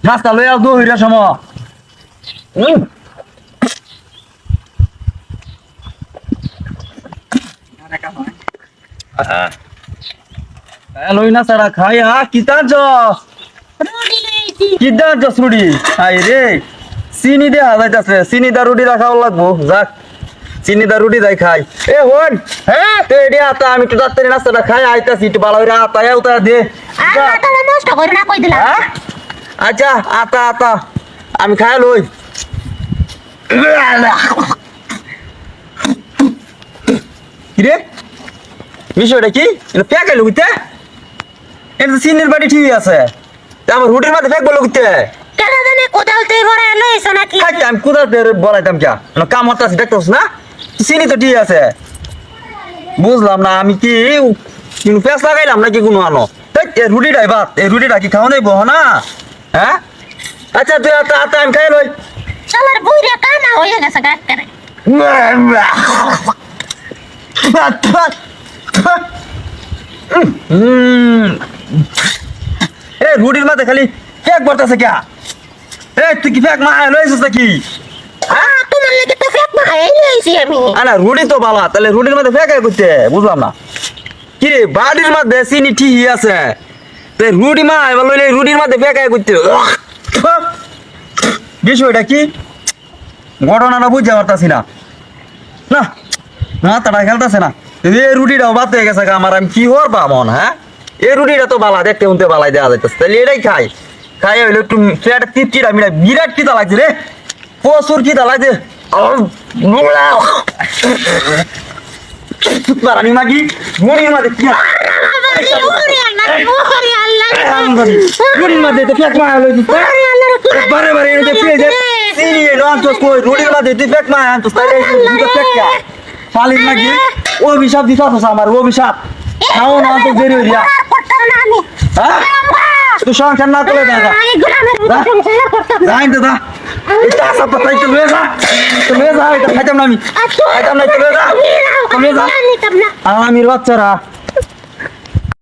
গাছটা লই আও দো হইরা সম লই না সারা খাই কিতার জস কিতার জস রুডি আই রে চিনি দে হাজাইতাছে চিনি দা রুটি রাখাও লাগবো যাক চিনি দা রুটি যাই খাই এ হন হ্যাঁ তো এডি আতা আমি তো তাড়াতাড়ি নাস্তাটা খাই আইতাছি একটু ভালো হইরা আতা এও তা দে আটা নষ্ট করে না কই দিলা আচ্ছা আতা আতা আমি খাই লই কিরে বিষয়টা কি এটা ফেঁকাই লুকিতে এটা তো চিনির বাড়ি ঠিক আছে আমার রুটির মধ্যে ফেঁকবো লুকিতে কেন জানে কোদালতে ভরে লইছ নাকি খাইতে আমি কোথাতে বলাইতাম কে কাম হতাছি দেখতেছ না চিনি তো ঠিক আছে বুঝলাম না আমি কি কিন্তু পেঁচ লাগাইলাম নাকি কোনো আনো এই রুটিটাই ভাত এই রুটিটা কি খাওয়া যাইব না হ্যাঁ আচ্ছা তুই আতা আতা আমি খাই লই শালার বুইরে কানা হয়ে গেছে গাকরে এ রুটির মাঝে খালি ফেক বর্তাছে কে এ তুই কি ফেক মা লইছিস নাকি তোমার লাগি তো ফেক মাই লইছি আমি আনা রুটি তো বালা তাহলে রুটির মধ্যে ফেকাই করতে বুঝলাম না কি রে বাড়ির মধ্যে চিনি ঠিকই আছে তো রুটি মা এবার লইলে রুটির মধ্যে ফেকাই করতে বিষয়টা কি ঘটনাটা বুঝতে পারতাছি না না মাথাটা খেলতেছে না এই রুটিটাও বাদ হয়ে গেছে আমার আমি কি করবা মন হ্যাঁ এই রুটিটা তো বালা দেখতে উনতে বালাই দেওয়া যাইতেছে তাহলে এটাই খাই খাই হইলে একটু পেট তৃপ্তিটা মিলা বিরাট কিতা লাগছে রে প্রচুর কিতা লাগছে আমি মাগি মরির মাঝে কি রুটির মাঝে তো ফেক মায়া লইছিস বারে বারে এনে ফিরে যায় চিনি রঞ্চ কই রুটির মাঝে তুই ফেক মায়া আনছিস তাহলে দুটো ফেক কে শালির নাকি অভিশাপ দিছ আমার অভিশাপ খাও না তো দেরি হইয়া হ্যাঁ তুই সংসার না করে দেখা যাই তো দা এটা সব তাই তো লয়ে যা তো লয়ে যা এটা খাইতাম না আমি খাইতাম না তো লয়ে যা আমির বাচ্চারা